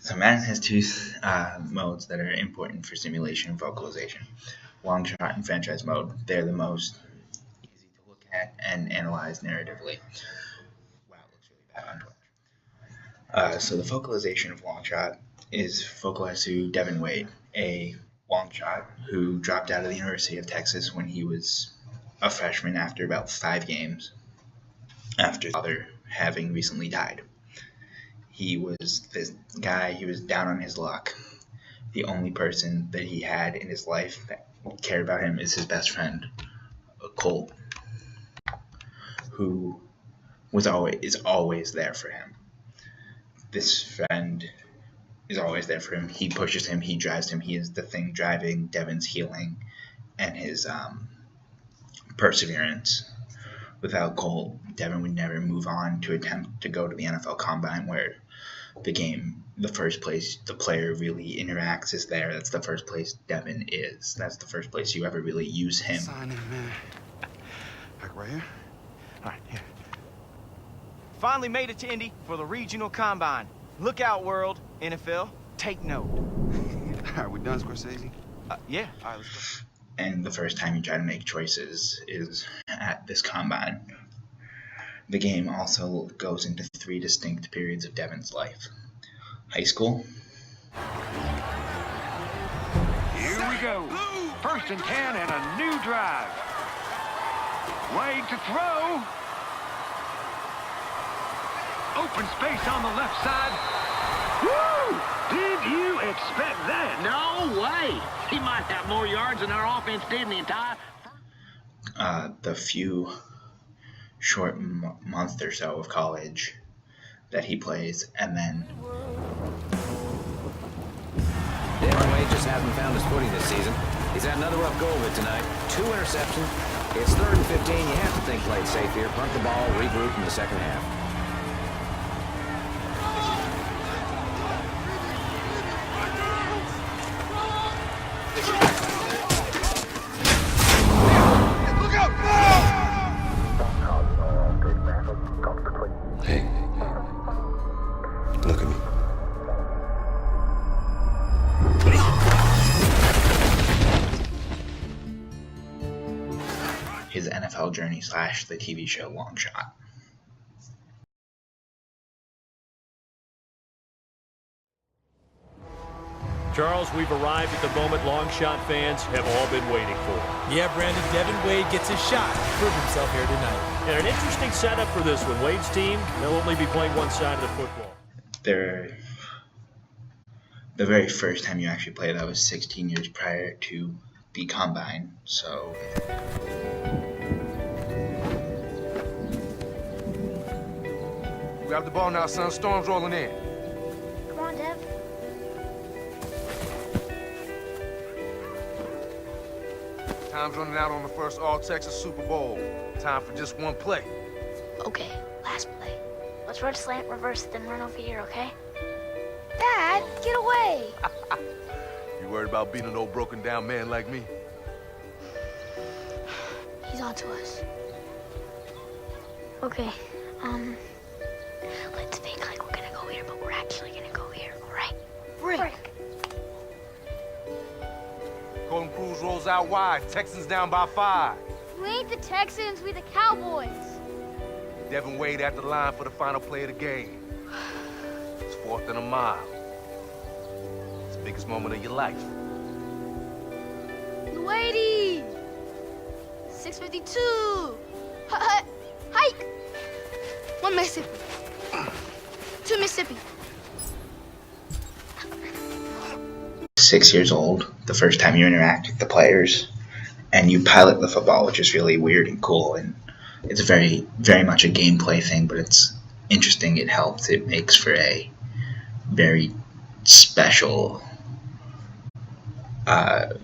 So Madden has two modes that are important for simulation and vocalization. Longshot and franchise mode. They're the most easy to look at and analyze narratively. Wow, it looks really bad on Twitch. So the vocalization of Longshot is vocalized through Devin Wade, a Longshot who dropped out of the University of Texas when he was a freshman after about 5 games after his father having recently died. He was this guy, he was down on his luck. The only person that he had in his life that cared about him is his best friend, Colt, who is always there for him. This friend is always there for him. He pushes him, he drives him. He is the thing driving Devin's healing and his perseverance. Without Colt, Devin would never move on to attempt to go to the NFL Combine, where the first place the player really interacts is there. That's the first place Devin is. That's the first place you ever really use him. Sign in, man. Like right here? All right, here. Finally made it to Indy for the regional combine. Look out, world. NFL, take note. All right, we done, Scorsese? Yeah. All right, let's go. And the first time you try to make choices is at this combine. The game also goes into 3 distinct periods of Devin's life. High school. Here we go. 1st and 10 and a new drive. Wade to throw. Open space on the left side. Woo! Did you expect that? No way. He might have more yards than our offense did in the entire... The few short month or so of college that he plays, and then Devin Wade just hasn't found his footing this season. He's had another rough go of it tonight. 2 interceptions. It's 3rd and 15. You have to think play it safe here. Punt the ball, regroup in the second half. Hey. Look at me. his NFL journey / the TV show Longshot. Charles, we've arrived at the moment Longshot fans have all been waiting for. Yeah, Brandon, Devin Wade gets his shot to prove himself here tonight. And an interesting setup for this one. Wade's team, they'll only be playing one side of the football. The very first time you actually played that was 16 years prior to the Combine, so... Grab the ball now, son. Storm's rolling in. Come on, Dev. Time's running out on the first All-Texas Super Bowl. Time for just one play. Okay, last play. Let's run slant, reverse, then run over here, okay? Dad, get away! You worried about beating an old broken-down man like me? He's on to us. Okay, let's think like we're gonna go here, but we're actually gonna go here, alright? Break! Golden Cruz rolls out wide. Texans down by 5. We ain't the Texans, we the Cowboys. Devin Wade at the line for the final play of the game. It's 4th and a mile. It's the biggest moment of your life. Wadey! 652! Hike! 1 Mississippi. 2 Mississippi. 6 years old, the first time you interact with the players, and you pilot the football, which is really weird and cool, and it's very, very much a gameplay thing, but it's interesting. It helps. It makes for a very special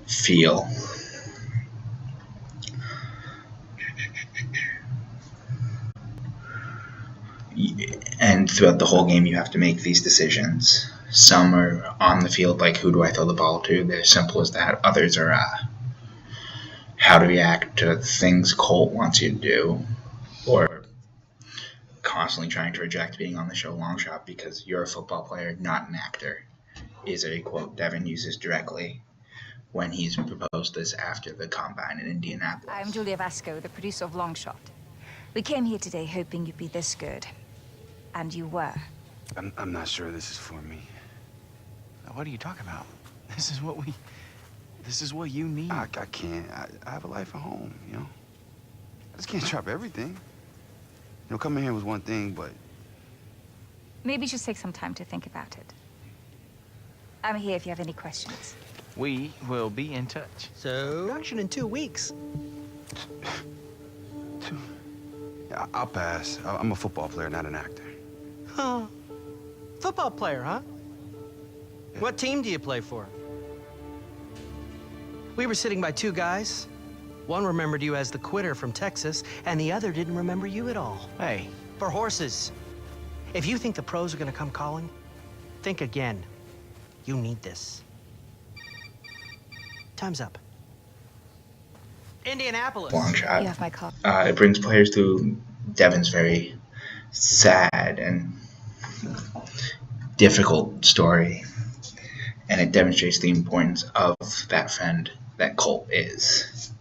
feel. And throughout the whole game, you have to make these decisions. Some are on the field, like who do I throw the ball to? They're simple as that. Others are how to react to things Colt wants you to do, or constantly trying to reject being on the show Longshot because you're a football player, not an actor. is a quote Devin uses directly when he's proposed this after the combine in Indianapolis. I'm Julia Vasco, the producer of Longshot. We came here today hoping you'd be this good. And you were. I'm not sure this is for me. What are you talking about? This is what you need. I can't. I have a life at home, you know? I just can't drop everything. You know, coming here was one thing, but... Maybe just take some time to think about it. I'm here if you have any questions. We will be in touch. So, production in 2 weeks. Yeah, I'll pass. I'm a football player, not an actor. Huh. Football player, huh? Yeah. What team do you play for? We were sitting by 2 guys. One remembered you as the quitter from Texas, and the other didn't remember you at all. Hey. For horses. If you think the pros are gonna come calling, think again. You need this. Time's up. Indianapolis. Longshot. You have my call. It brings players to Devin's very sad and difficult story, and it demonstrates the importance of that friend that Colt is,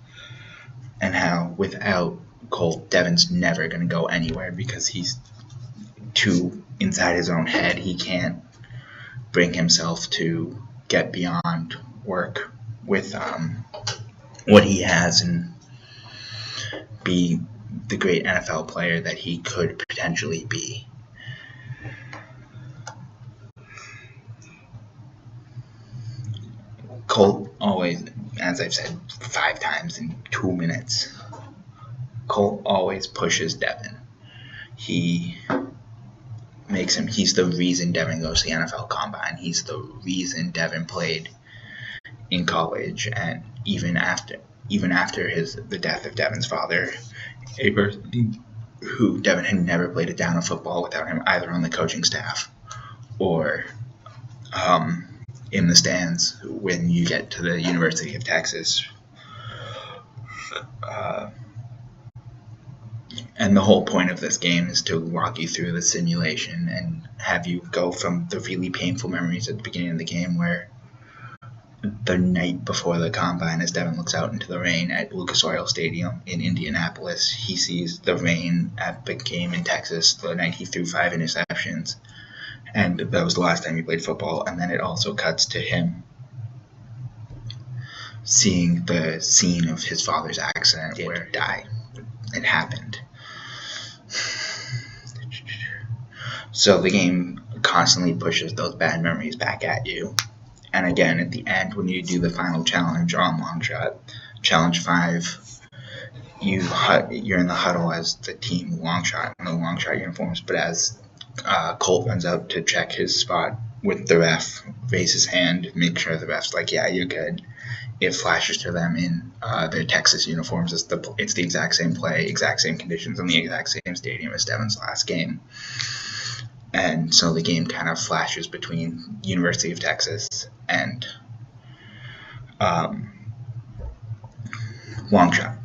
and how without Colt, Devin's never going to go anywhere because he's too inside his own head. He can't bring himself to get beyond work with what he has and be the great NFL player that he could potentially be. Colt always, as I've said 5 times in 2 minutes, Colt always pushes Devin. He makes him, he's the reason Devin goes to the NFL Combine. He's the reason Devin played in college, and even after the death of Devin's father, who Devin had never played a down of football without him either on the coaching staff or in the stands when you get to the University of Texas. And the whole point of this game is to walk you through the simulation and have you go from the really painful memories at the beginning of the game where the night before the combine, as Devin looks out into the rain at Lucas Oil Stadium in Indianapolis, he sees the rain at the game in Texas the night he threw 5 interceptions. And that was the last time he played football. And then it also cuts to him seeing the scene of his father's accident where he died. It happened. So the game constantly pushes those bad memories back at you. And again, at the end, when you do the final challenge on Longshot, Challenge 5, you're in the huddle as the team Longshot in the Longshot uniforms, but as Colt runs out to check his spot with the ref, raise his hand, make sure the ref's like, yeah, you're good. It flashes to them in their Texas uniforms. It's the exact same play, exact same conditions, in the exact same stadium as Devin's last game. And so the game kind of flashes between University of Texas and Longshot.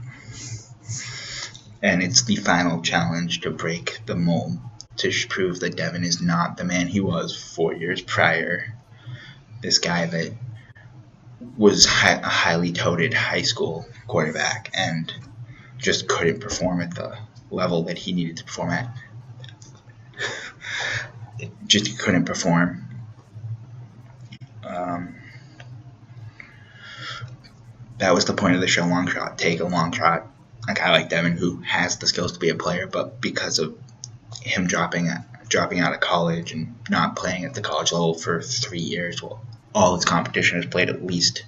And it's the final challenge to break the mold, to prove that Devin is not the man he was 4 years prior. This guy that was a highly touted high school quarterback and just couldn't perform at the level that he needed to perform at. Just couldn't perform. That was the point of the show Longshot. Take a long shot, a guy like Devin who has the skills to be a player, but because of him dropping out of college and not playing at the college level for 3 years, well, all his competition has played at least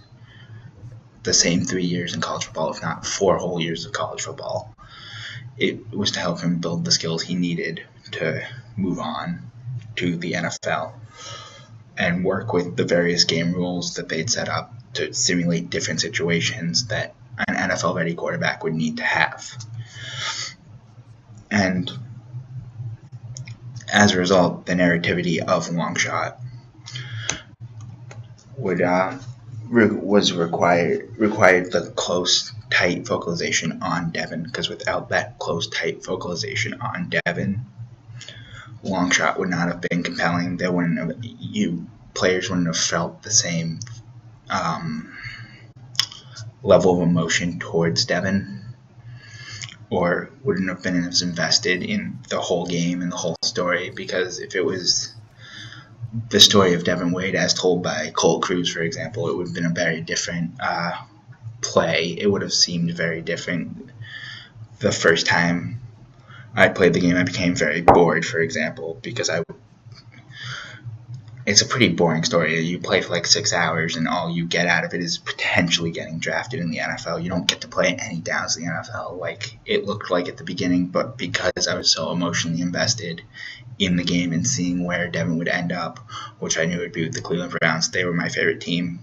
the same 3 years in college football, if not 4 whole years of college football. It was to help him build the skills he needed to move on to the NFL and work with the various game rules that they'd set up to simulate different situations that an NFL-ready quarterback would need to have. And as a result, the narrativity of Longshot required the close, tight focalization on Devin, because without that close, tight focalization on Devin, Longshot would not have been compelling. There wouldn't have, players wouldn't have felt the same level of emotion towards Devin, or wouldn't have been as invested in the whole game and the whole story, because if it was the story of Devin Wade as told by Cole Cruz, for example, it would have been a very different play. It would have seemed very different. The first time I played the game, I became very bored, for example, because it's a pretty boring story. You play for like 6 hours, and all you get out of it is potentially getting drafted in the NFL. You don't get to play any downs in the NFL like it looked like at the beginning, but because I was so emotionally invested in the game and seeing where Devin would end up, which I knew would be with the Cleveland Browns, they were my favorite team,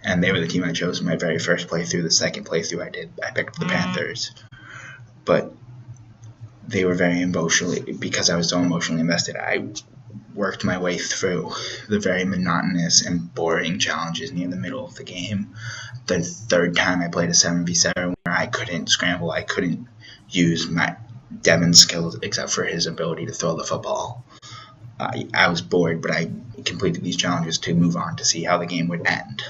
and they were the team I chose in my very first playthrough. The second playthrough I picked the Panthers. But they were very emotionally, because I was so emotionally invested, I worked my way through the very monotonous and boring challenges near the middle of the game. The third time I played a 7v7 where I couldn't scramble, I couldn't use my Devin's skills except for his ability to throw the football. I was bored, but I completed these challenges to move on to see how the game would end.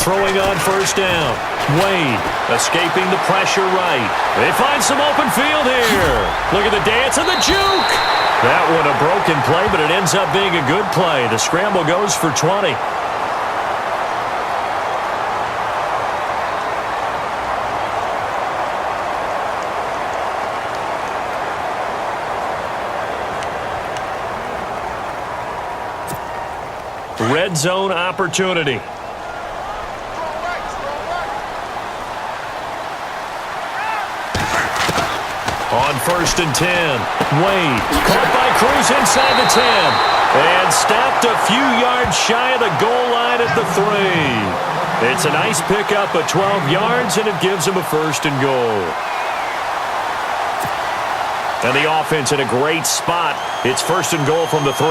Throwing on first down. Wade escaping the pressure right. They find some open field here. Look at the dance and the juke. That one a broken play, but it ends up being a good play. The scramble goes for 20. Red zone opportunity. On first and 10, Wade caught by Cruz inside the 10 and stopped a few yards shy of the goal line at the 3. It's a nice pickup of 12 yards, and it gives him a first and goal. And the offense in a great spot. It's first and goal from the 3.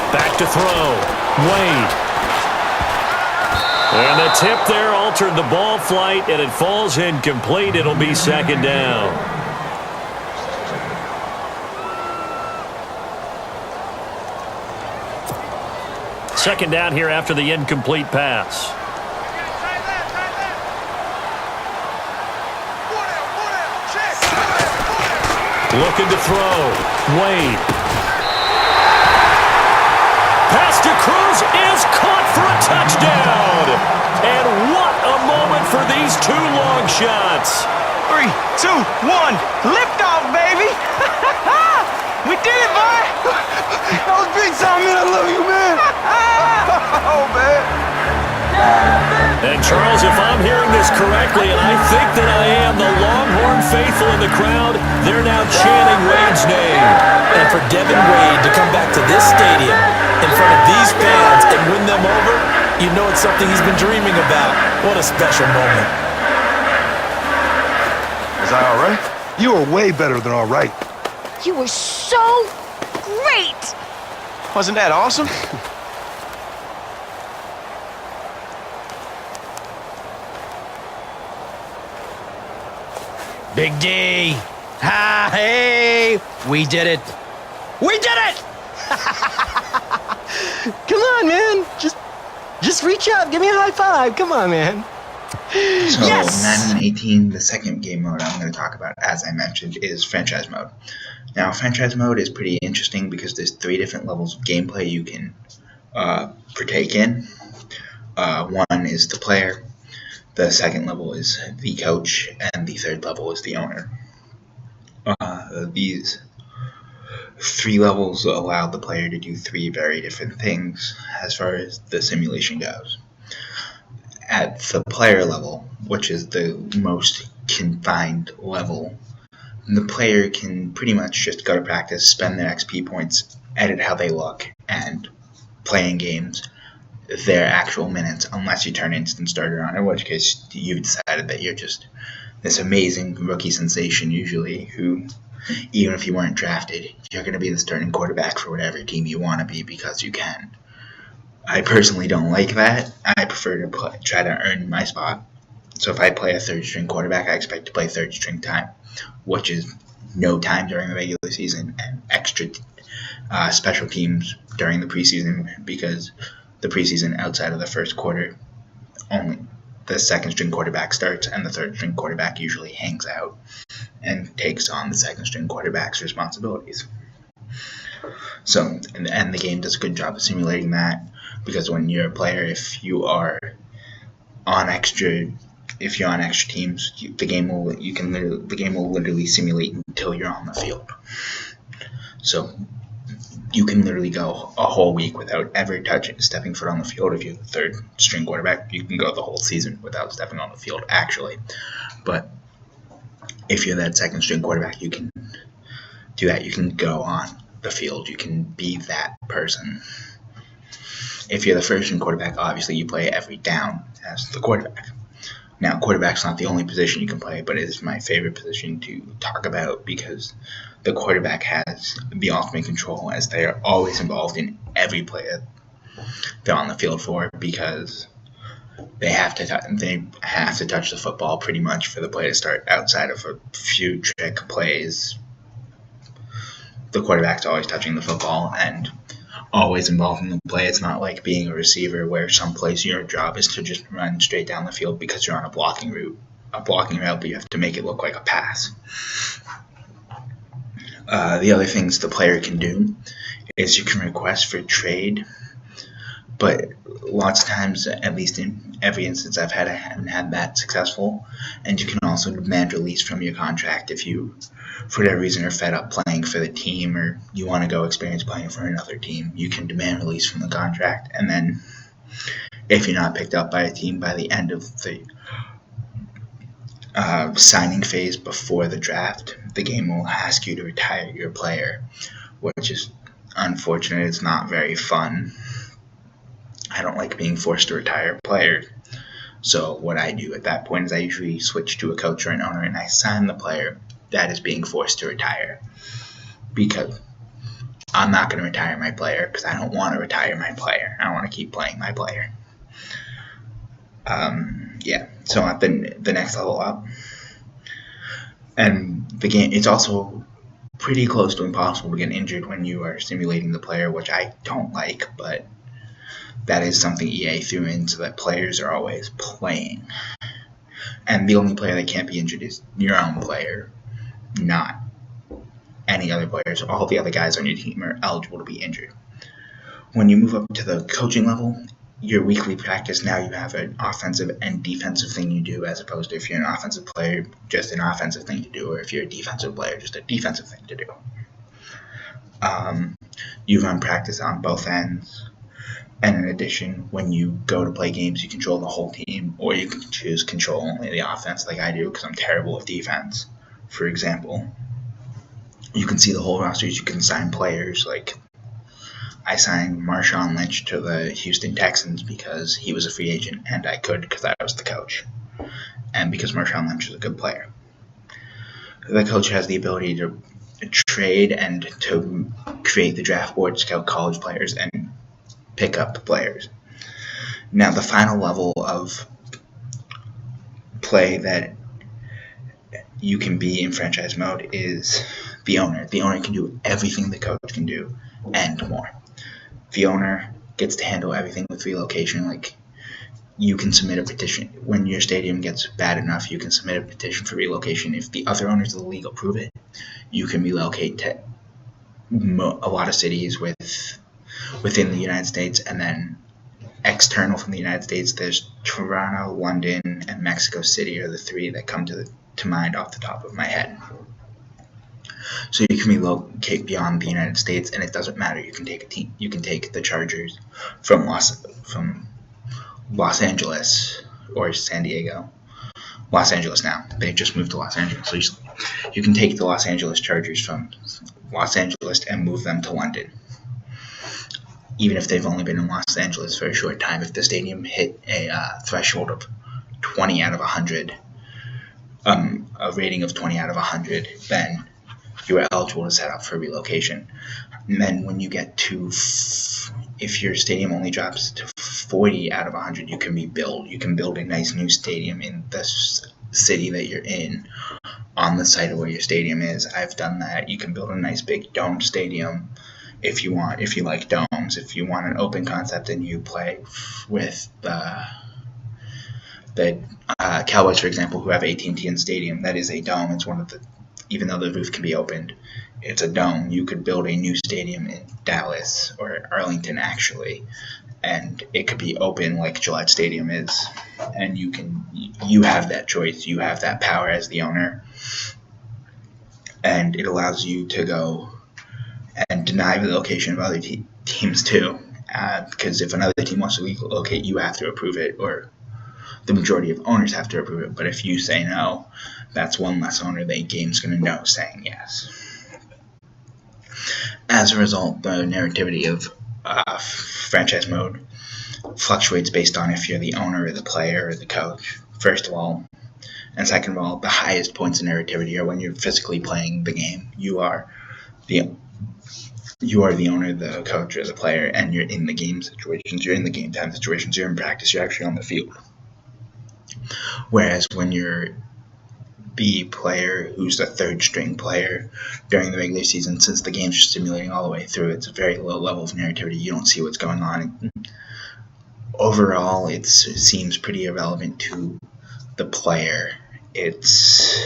Back to throw. Wade. And the tip there altered the ball flight, and it falls incomplete. It'll be second down. Second down here after the incomplete pass. Looking to throw. Wade. Pass to Cruz is caught for a touchdown. And what a moment for these two long shots. 3, 2, 1, lift off, baby. We did it, boy. That was big time, man. I love you, man. Oh, man. And Charles, if I'm hearing this correctly, and I think that I am, the Longhorn faithful in the crowd, they're now chanting Wade's name. And for Devin Wade to come back to this stadium in front of these fans and win them over, you know it's something he's been dreaming about. What a special moment. Was I all right? You were way better than all right. You were so great! Wasn't that awesome? Big D. Ha, hey, we did it. We did it! Come on, man. Just reach up. Give me a high five. Come on, man. So Yes! Madden 18, the second game mode I'm going to talk about, as I mentioned, is franchise mode. Now, franchise mode is pretty interesting because there's 3 different levels of gameplay you can partake in. One is the player, the second level is the coach, and the third level is the owner. These 3 levels allow the player to do 3 very different things as far as the simulation goes. At the player level, which is the most confined level, the player can pretty much just go to practice, spend their XP points, edit how they look, and play in games their actual minutes, unless you turn instant starter on, in which case you've decided that you're just this amazing rookie sensation usually who, even if you weren't drafted, you're going to be the starting quarterback for whatever team you want to be because you can. I personally don't like that. I prefer to try to earn my spot. So if I play a third-string quarterback, I expect to play third-string time, which is no time during the regular season and extra special teams during the preseason, because the preseason outside of the first quarter, only the second-string quarterback starts and the third-string quarterback usually hangs out and takes on the second-string quarterback's responsibilities. So, and the game does a good job of simulating that, because when you're a player, if you're on extra teams, the game will literally simulate until you're on the field. So you can literally go a whole week without ever stepping foot on the field. If you're the third string quarterback, you can go the whole season without stepping on the field, actually. But if you're that second string quarterback, you can do that. You can go on the field. You can be that person. If you're the first string quarterback, obviously you play every down as the quarterback. Now, quarterback's not the only position you can play, but it is my favorite position to talk about, because the quarterback has the ultimate control, as they are always involved in every play that they're on the field for, because they have to touch the football pretty much for the play to start. Outside of a few trick plays, the quarterback's always touching the football and always involved in the play. It's not like being a receiver where some plays your job is to just run straight down the field because you're on a blocking route, but you have to make it look like a pass. The other things the player can do is you can request for trade, but lots of times, at least in every instance I haven't had that successful. And you can also demand release from your contract if you, for whatever reason, are fed up playing for the team, or you want to go experience playing for another team. You can demand release from the contract, and then if you're not picked up by a team by the end of the signing phase before the draft, the game will ask you to retire your player, which is unfortunate. It's not very fun. I don't like being forced to retire a player. So what I do at that point is I usually switch to a coach or an owner, and I sign the player that is being forced to retire, because I'm not going to retire my player, because I don't want to retire my player. I want to keep playing my player. So at the next level up, and the game, it's also pretty close to impossible to get injured when you are simulating the player, which I don't like, but that is something EA threw in so that players are always playing. And the only player that can't be injured is your own player, not any other players. All the other guys on your team are eligible to be injured. When you move up to the coaching level, your weekly practice, now you have an offensive and defensive thing you do, as opposed to if you're an offensive player, just an offensive thing to do, or if you're a defensive player, just a defensive thing to do. You run practice on both ends. And in addition, when you go to play games, you control the whole team, or you can choose control only the offense, like I do, because I'm terrible at defense. For example, you can see the whole rosters. You can sign players. Like, I signed Marshawn Lynch to the Houston Texans because he was a free agent, and I could because I was the coach, and because Marshawn Lynch is a good player. The coach has the ability to trade and to create the draft board, scout college players, and pick up the players. Now, the final level of play that you can be in franchise mode is the owner. The owner can do everything the coach can do and more. The owner gets to handle everything with relocation. Like, you can submit a petition. When your stadium gets bad enough, you can submit a petition for relocation. If the other owners of the league approve it, you can relocate to a lot of cities within the United States, and then external from the United States, there's Toronto, London, and Mexico City are the three that come to mind off the top of my head. So you can relocate beyond the United States, and it doesn't matter. You can take a team. You can take the Chargers from Los Angeles or San Diego. Los Angeles now. They just moved to Los Angeles. So you can take the Los Angeles Chargers from Los Angeles and move them to London, even if they've only been in Los Angeles for a short time. If the stadium hit a threshold of 20 out of 100, a rating of 20 out of 100, then you are eligible to set up for relocation. And then when you get to, if your stadium only drops to 40 out of 100, you can rebuild. You can build a nice new stadium in the city that you're in, on the site of where your stadium is. I've done that. You can build a nice big dome stadium if you want, if you like domes. If you want an open concept and you play with the Cowboys, for example, who have AT&T in stadium, that is a dome. It's one of the, even though the roof can be opened, it's a dome. You could build a new stadium in Dallas or Arlington, actually, and it could be open like Gillette Stadium is, and you have that choice. You have that power as the owner, and it allows you to go and deny the location of other teams too, because if another team wants to relocate, you have to approve it, or the majority of owners have to approve it. But if you say no, that's one less owner the game's going to know saying yes. As a result, the narrativity of franchise mode fluctuates based on if you're the owner or the player or the coach, first of all. And second of all, the highest points in narrativity are when you're physically playing the game. You are the owner, the coach, or the player, and you're in the game situations, you're in the game time situations, you're in practice, you're actually on the field. Whereas when you're B player, who's the third string player during the regular season, since the game's just simulating all the way through, it's a very low level of narrativity. You don't see what's going on. Overall, it seems pretty irrelevant to the player. It's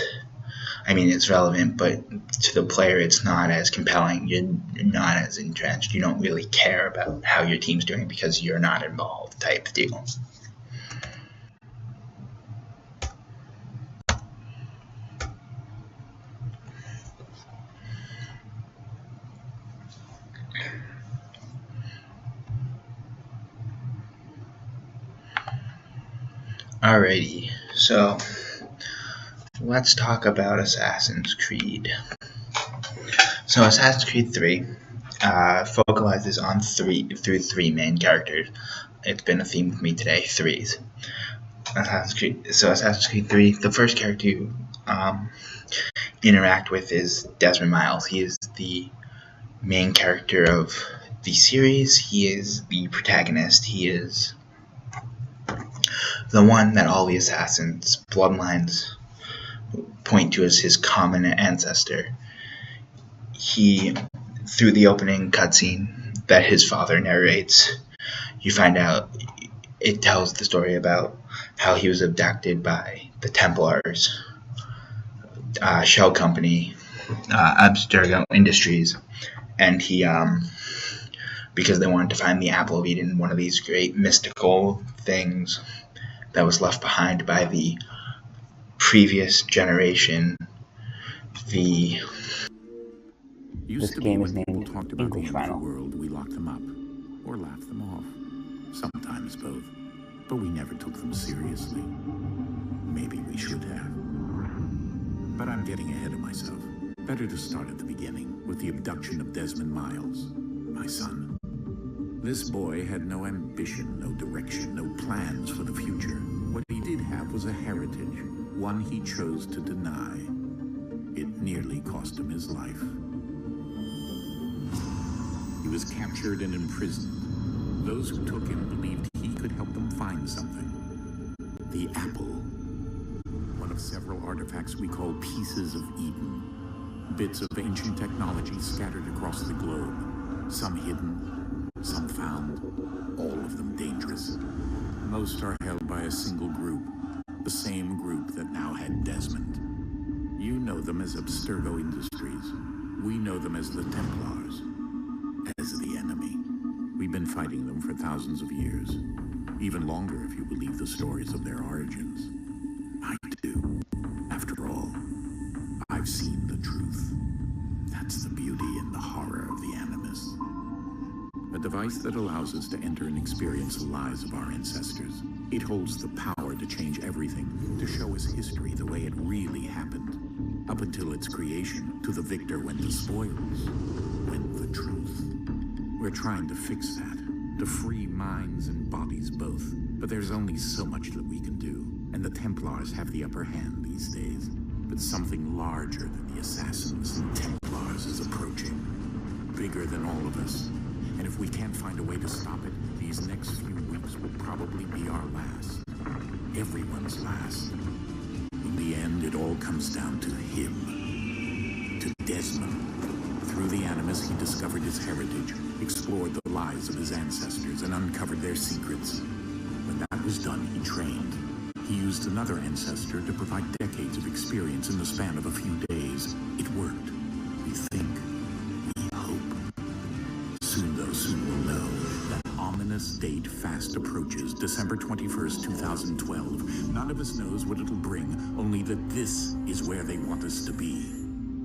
relevant, but to the player, it's not as compelling. You're not as entrenched. You don't really care about how your team's doing because you're not involved, type deal. Alrighty, so let's talk about Assassin's Creed. So Assassin's Creed 3 focalizes on three main characters. It's been a theme with me today, threes. Assassin's Creed 3, the first character you interact with is Desmond Miles. He is the main character of the series. He is the protagonist. He is the one that all the assassins' bloodlines point to as his common ancestor. He, through the opening cutscene that his father narrates, you find out it tells the story about how he was abducted by the Templars, shell company, Abstergo Industries, and he, because they wanted to find the Apple of Eden, one of these great mystical things that was left behind by the previous generation. This game is named English Final. We locked them up, or laughed them off. Sometimes both. But we never took them seriously. Maybe we should have. But I'm getting ahead of myself. Better to start at the beginning, with the abduction of Desmond Miles, my son. This boy had no ambition, no direction, no plans for the future. What he did have was a heritage, one he chose to deny. It nearly cost him his life. He was captured and imprisoned. Those who took him believed he could help them find something. The apple. One of several artifacts we call pieces of Eden. Bits of ancient technology scattered across the globe. Some hidden, some found, all of them dangerous. Most are held by a single group, the same group that now had Desmond. You know them as Abstergo Industries. We know them as the Templars, as the enemy. We've been fighting them for thousands of years, even longer if you believe the stories of their origins. I do. After all, I've seen the truth. That's the beauty and the horror of the Animus. A device that allows us to enter and experience the lives of our ancestors. It holds the power to change everything, to show us history the way it really happened. Up until its creation, to the victor went the spoils, went the truth. We're trying to fix that, to free minds and bodies both. But there's only so much that we can do, and the Templars have the upper hand these days. But something larger than the Assassins and Templars is approaching. Bigger than all of us. And if we can't find a way to stop it, these next few weeks will probably be our last. Everyone's last. In the end, it all comes down to him. To Desmond. Through the Animus, he discovered his heritage, explored the lives of his ancestors, and uncovered their secrets. When that was done, he trained. He used another ancestor to provide decades of experience in the span of a few days. It worked. We think. We hope. Soon, though, soon we'll know. That ominous date fast approaches, December 21st, 2012. None of us knows what it'll bring, only that this is where they want us to be.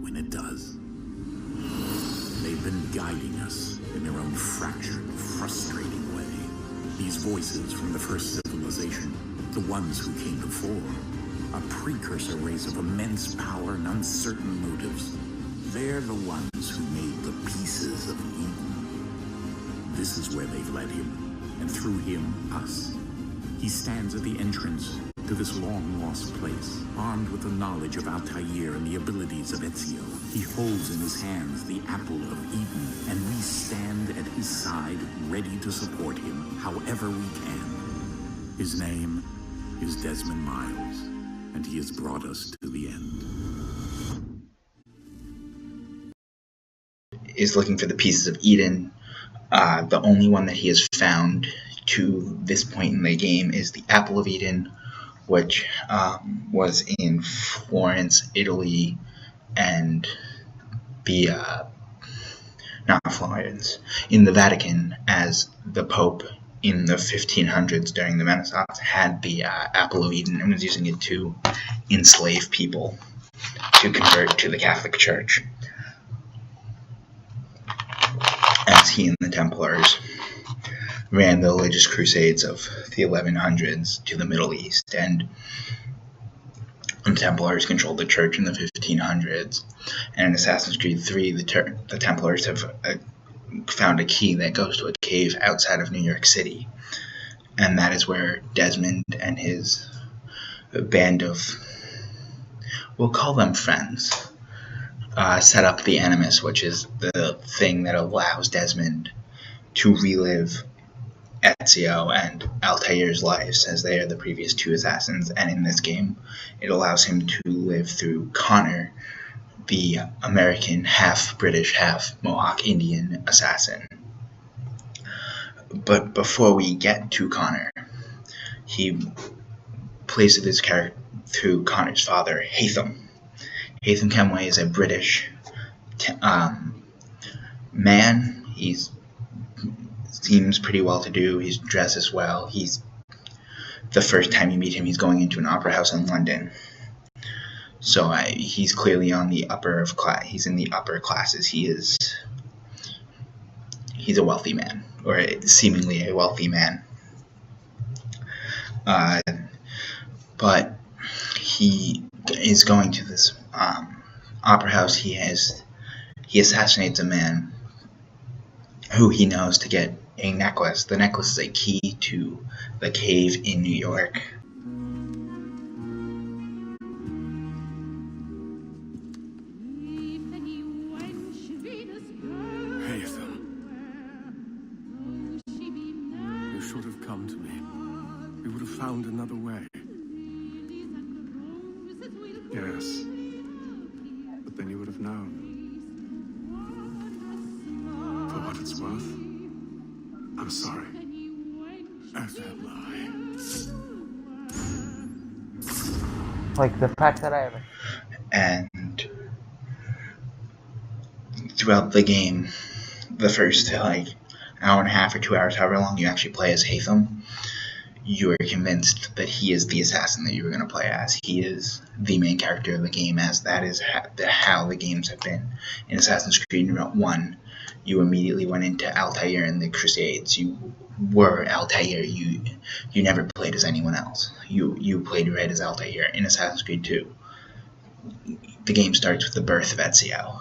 When it does. They've been guiding us in their own fractured, frustrating way. These voices from the first civilization, the ones who came before, a precursor race of immense power and uncertain motives. They're the ones who made the pieces of Eden. This is where they've led him, and through him, us. He stands at the entrance to this long-lost place, armed with the knowledge of Altair and the abilities of Ezio. He holds in his hands the apple of Eden, and we stand at his side, ready to support him however we can. His name is Desmond Miles, and he has brought us to the end. Is looking for the pieces of Eden. The only one that he has found to this point in the game is the Apple of Eden, which was in Florence, Italy, and not Florence, in the Vatican, as the Pope in the 1500s during the Renaissance had the Apple of Eden and was using it to enslave people to convert to the Catholic Church, as he and the Templars ran the religious crusades of the 1100s to the Middle East, and the Templars controlled the church in the 1500s. And in Assassin's Creed 3, the Templars have found a key that goes to a cave outside of New York City, and that is where Desmond and his band of, we'll call them friends, set up the Animus, which is the thing that allows Desmond to relive Ezio and Altair's lives, as they are the previous two assassins, and in this game it allows him to live through Connor, the American half-British, half-Mohawk Indian assassin. But before we get to Connor, he plays with his character through Connor's father, Haytham. Haytham Kenway is a British man. He seems pretty well-to-do. He dresses well. The first time you meet him, he's going into an opera house in London. So he's clearly on the upper class. He's in the upper classes. He's a wealthy man, or seemingly a wealthy man. But he is going to this opera house. He assassinates a man who he knows to get a necklace. The necklace is a key to the cave in New York. You should have come to me. We would have found another way. Yes. But then you would have known. For what it's worth, I'm sorry. As am I. Like the fact that I have. And throughout the game, the first hour and a half or 2 hours, however long you actually play as Haytham, you are convinced that he is the assassin that you were going to play as. He is the main character of the game, as that is how the games have been. In Assassin's Creed 1, you immediately went into Altair and the Crusades. You were Altair. You never played as anyone else. You played right as Altair. In Assassin's Creed 2, the game starts with the birth of Ezio.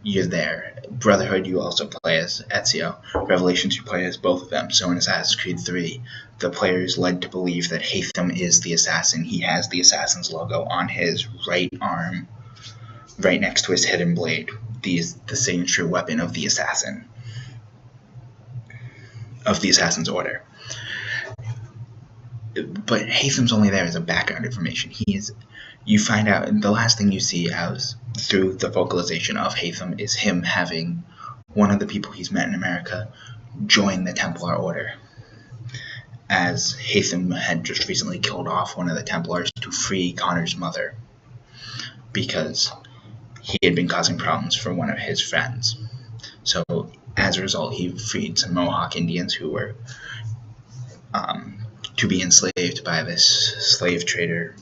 You're there. Brotherhood, you also play as Ezio. Revelations, you play as both of them. So in Assassin's Creed 3, the player is led to believe that Haytham is the assassin. He has the assassin's logo on his right arm, right next to his hidden blade, the signature weapon of the assassin. of the Assassin's Order. But Haytham's only there as a background information. You find out, the last thing you see as through the vocalization of Haytham is him having one of the people he's met in America join the Templar Order, as Haytham had just recently killed off one of the Templars to free Connor's mother because he had been causing problems for one of his friends. So as a result, he freed some Mohawk Indians who were to be enslaved by this slave trader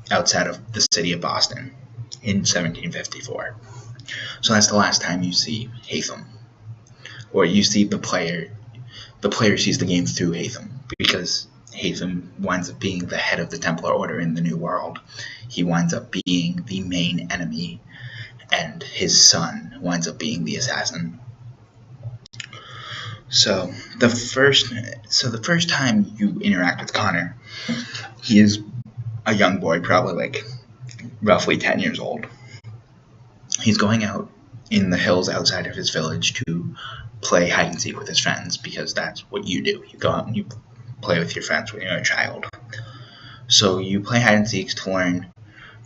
outside of the city of Boston in 1754. So that's the last time you see Haytham, or you see the player. The player sees the game through Haytham, because Haytham winds up being the head of the Templar Order in the New World. He winds up being the main enemy, and his son winds up being the assassin. So the first time you interact with Connor, he is a young boy, probably like roughly 10 years old. He's going out in the hills outside of his village to play hide and seek with his friends, because that's what you do. You go out and you play with your friends when you're a child. So you play hide and seek to learn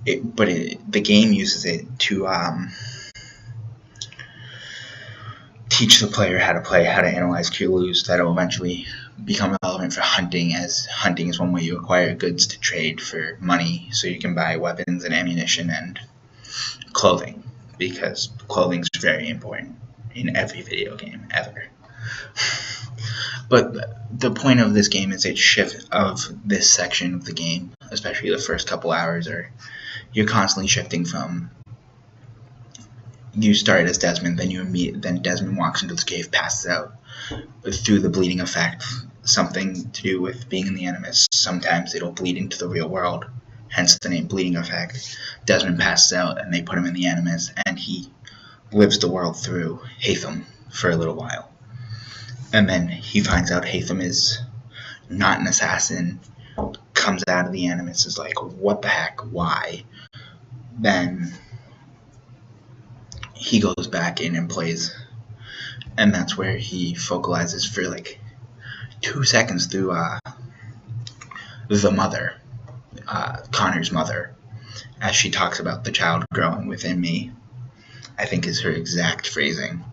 it, but the game uses it to teach the player how to play, how to analyze clues that will eventually become relevant for hunting, as hunting is one way you acquire goods to trade for money, so you can buy weapons and ammunition and clothing, because clothing is very important in every video game ever. But the point of this game is this section of the game, especially the first couple hours, you're constantly shifting from, you start as Desmond, then Desmond walks into this cave, passes out through the bleeding effect, something to do with being in the Animus. Sometimes it'll bleed into the real world, hence the name Bleeding Effect. Desmond passes out and they put him in the Animus, and he lives the world through Haytham for a little while. And then he finds out Haytham is not an assassin, comes out of the Animus, is like, what the heck, why? Then he goes back in and plays, and that's where he focalizes for like 2 seconds through the mother, Connor's mother, as she talks about the child growing within me, I think is her exact phrasing.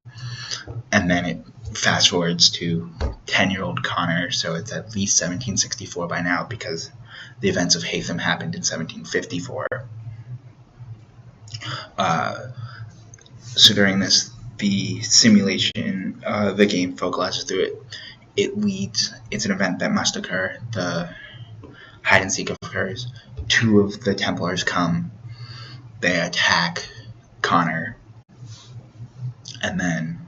And then it fast forwards to 10-year-old Connor, so it's at least 1764 by now, because the events of Haytham happened in 1754. So during this, the simulation, the game focalizes through it. It's an event that must occur. The hide and seek occurs. 2 of the Templars come. They attack Connor. And then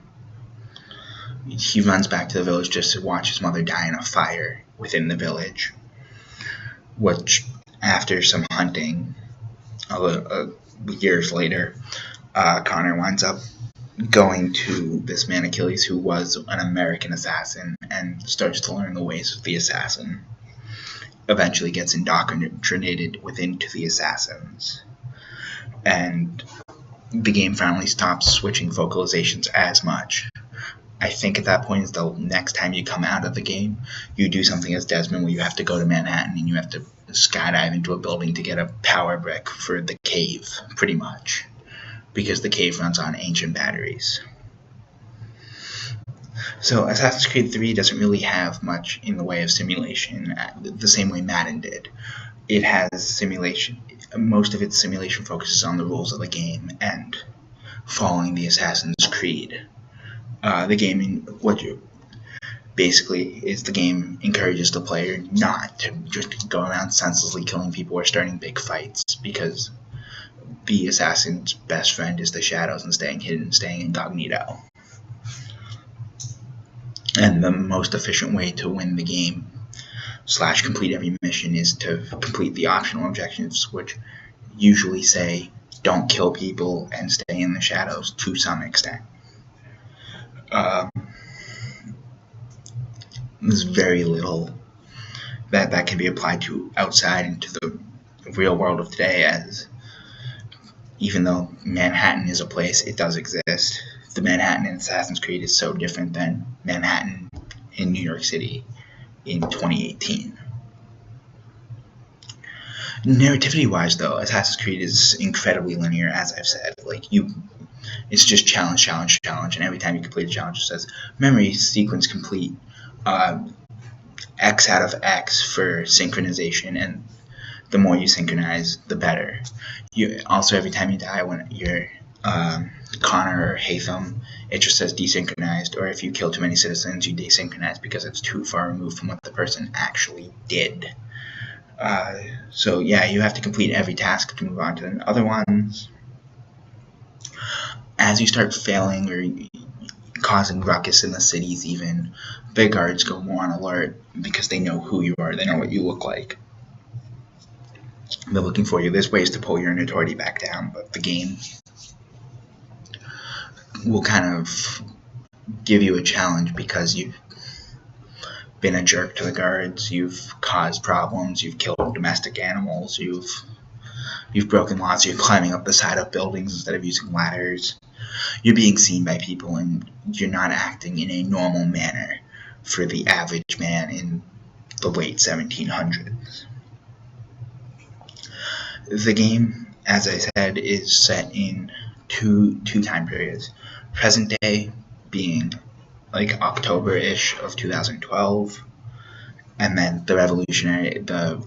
he runs back to the village just to watch his mother die in a fire within the village. Which, after some hunting, years later, Connor winds up going to this man Achilles, who was an American assassin, and starts to learn the ways of the assassin. Eventually gets indoctrinated into the assassins. And the game finally stops switching vocalizations as much. I think at that point is the next time you come out of the game, you do something as Desmond where you have to go to Manhattan and you have to skydive into a building to get a power brick for the cave, pretty much, because the cave runs on ancient batteries. So Assassin's Creed 3 doesn't really have much in the way of simulation, the same way Madden did. It has simulation. Most of its simulation focuses on the rules of the game and following the Assassin's Creed. The game, the game encourages the player not to just go around senselessly killing people or starting big fights, because the assassin's best friend is the shadows and staying hidden, staying incognito. And the most efficient way to win the game / complete every mission is to complete the optional objectives, which usually say don't kill people and stay in the shadows to some extent. There's very little that can be applied to outside into the real world of today, as even though Manhattan is a place, it does exist. The Manhattan in Assassin's Creed is so different than Manhattan in New York City in 2018. Narrativity-wise, though, Assassin's Creed is incredibly linear, as I've said. It's just challenge, challenge, challenge, and every time you complete a challenge, it says memory sequence complete, X out of X for synchronization, and the more you synchronize, the better. You also, every time you die, when you're Connor or Hatham, it just says desynchronized, or if you kill too many citizens, you desynchronize because it's too far removed from what the person actually did. So yeah, you have to complete every task to move on to the other ones. As you start failing or causing ruckus in the cities even, the guards go more on alert because they know who you are, they know what you look like. They're looking for you. There's ways to pull your notoriety back down, but the game will kind of give you a challenge because you've been a jerk to the guards, you've caused problems, you've killed domestic animals, you've broken laws, you're climbing up the side of buildings instead of using ladders, you're being seen by people, and you're not acting in a normal manner for the average man in the late 1700s. The game, as I said, is set in two time periods. Present day being like October-ish of 2012, and then the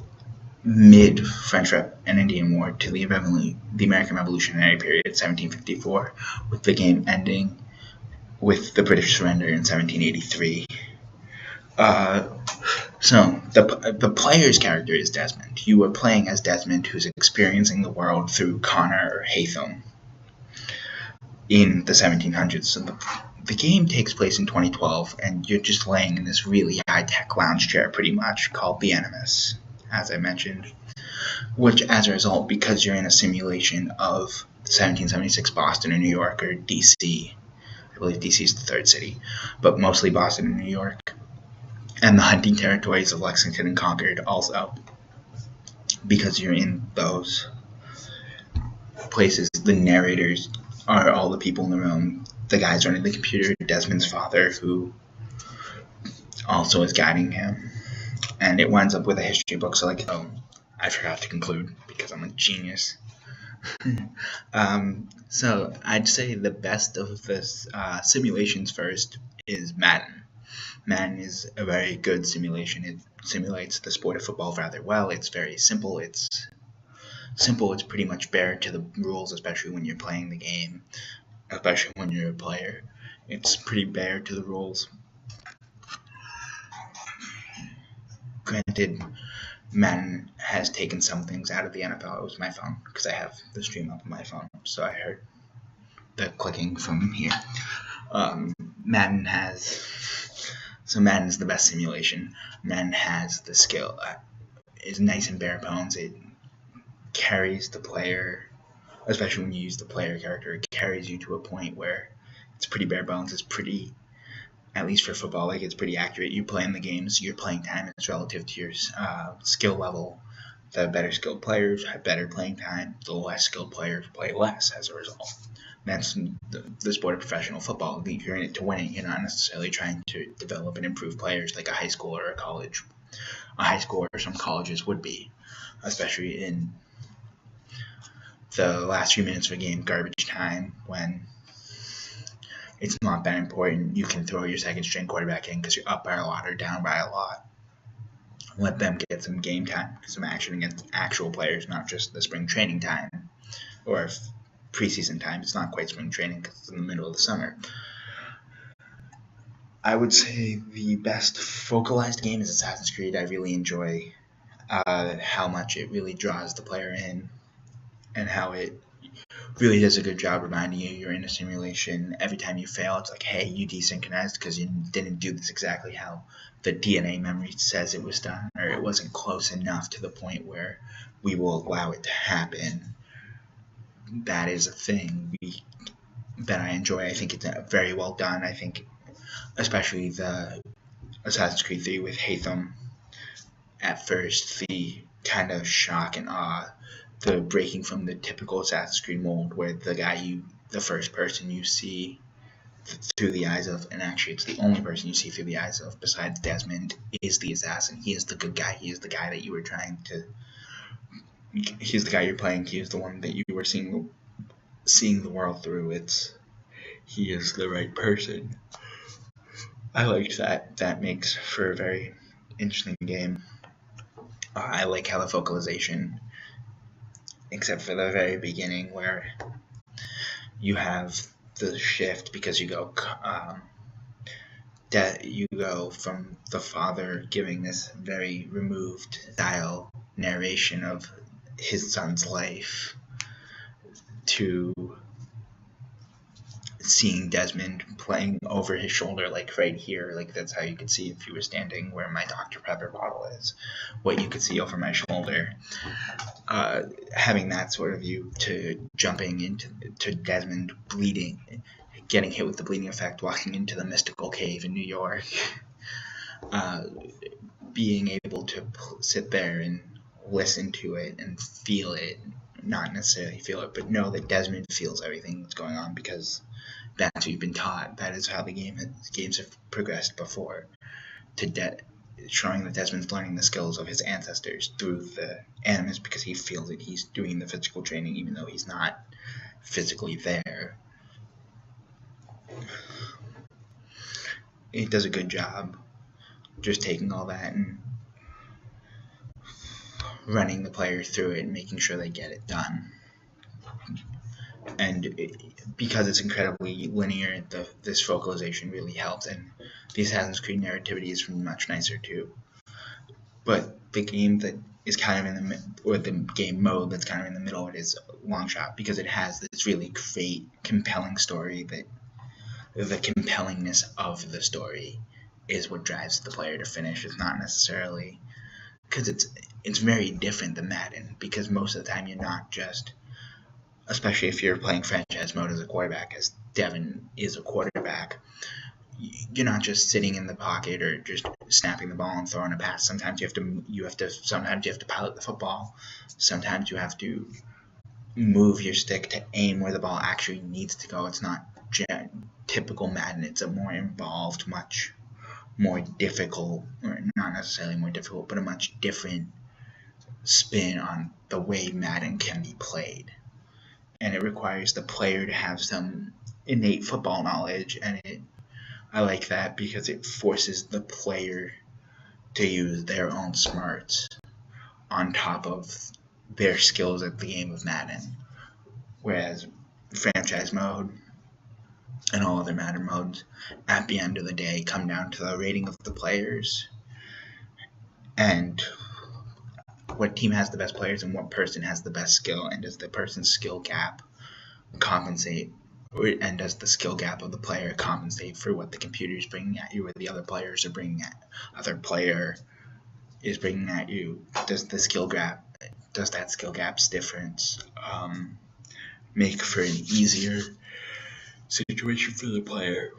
mid-French and Indian War to the American Revolutionary period, 1754, with the game ending with the British surrender in 1783. So the player's character is Desmond. You are playing as Desmond, who's experiencing the world through Connor or Hatham in the 1700s. So the game takes place in 2012, and you're just laying in this really high-tech lounge chair, pretty much, called the Animus, as I mentioned. Which, as a result, because you're in a simulation of 1776 Boston or New York or D.C., I believe D.C. is the third city, but mostly Boston and New York, and the hunting territories of Lexington and Concord also, because you're in those places, the narrators are all the people in the room. The guy's running the computer, Desmond's father, who also is guiding him. And it winds up with a history book, so I forgot to conclude because I'm a genius. So I'd say the best of the simulations first is Madden. Madden is a very good simulation. It simulates the sport of football rather well. It's very simple. It's pretty much bare to the rules, especially when you're playing the game, especially when you're a player. It's pretty bare to the rules. Granted, Madden has taken some things out of the NFL. It was my phone, because I have the stream up on my phone, so I heard the clicking from here. Madden is the best simulation. Madden has the skill. It's nice and bare bones. It carries the player, especially when you use the player character, it carries you to a point where it's pretty bare bones. It's pretty, at least for football, it's pretty accurate. You play in the games, your playing time is relative to your skill level. The better skilled players have better playing time. The less skilled players play less as a result. That's the sport of professional football. You're in it to win it. You're not necessarily trying to develop and improve players like a high school or a college. A high school or some colleges would be, especially in the last few minutes of a game, garbage time, when it's not that important. You can throw your second string quarterback in because you're up by a lot or down by a lot. Let them get some game time, some action against actual players, not just the spring training time or preseason time. It's not quite spring training because it's in the middle of the summer. I would say the best focalized game is Assassin's Creed. I really enjoy how much it really draws the player in, and how it really does a good job reminding you you're in a simulation. Every time you fail, it's like, hey, you desynchronized because you didn't do this exactly how the DNA memory says it was done, or it wasn't close enough to the point where we will allow it to happen. That is a thing that I enjoy. I think it's very well done. I think especially the Assassin's Creed 3 with Hatham, at first, the kind of shock and awe, the breaking from the typical Assassin's Creed mold where the first person you see through the eyes of, and actually it's the only person you see through the eyes of besides Desmond, is the assassin. He is the good guy. He is the guy that you were trying to. He's the guy you're playing. He is the one that you were seeing the world through. He is the right person. I liked that. That makes for a very interesting game. I like how the focalization, except for the very beginning where you have the shift because you go from the father giving this very removed style narration of his son's life to seeing Desmond playing over his shoulder, like right here, like that's how you could see if you were standing where my Dr. Pepper bottle is, what you could see over my shoulder. Having that sort of view to jumping into Desmond bleeding, getting hit with the bleeding effect, walking into the mystical cave in New York, being able to sit there and listen to it and feel it, not necessarily feel it, but know that Desmond feels everything that's going on because that's what you've been taught. That is how the games have progressed before, showing that Desmond's learning the skills of his ancestors through the animus because he feels it. He's doing the physical training even though he's not physically there. It does a good job just taking all that and running the player through it and making sure they get it done. And because it's incredibly linear, this focalization really helps, and the Assassin's Creed narrativity is much nicer too. But the game that is kind of in the or the game mode that's kind of in the middle of it is Longshot, because it has this really great, compelling story that the compellingness of the story is what drives the player to finish. It's not necessarily because it's very different than Madden, because most of the time you're not just, especially if you're playing franchise mode as a quarterback, as Devin is a quarterback, you're not just sitting in the pocket or just snapping the ball and throwing a pass. Sometimes you have to pilot the football. Sometimes you have to move your stick to aim where the ball actually needs to go. It's not typical Madden. It's a more involved, much more difficult, or not necessarily more difficult, but a much different spin on the way Madden can be played. And it requires the player to have some innate football knowledge, and I like that because it forces the player to use their own smarts on top of their skills at the game of Madden. Whereas franchise mode and all other Madden modes, at the end of the day, come down to the rating of the players and what team has the best players and what person has the best skill, and does the person's skill gap compensate, and does the skill gap of the player compensate for what the computer is bringing at you or the other players are bringing at other player is bringing at you. Does that skill gap's difference make for an easier situation for the player?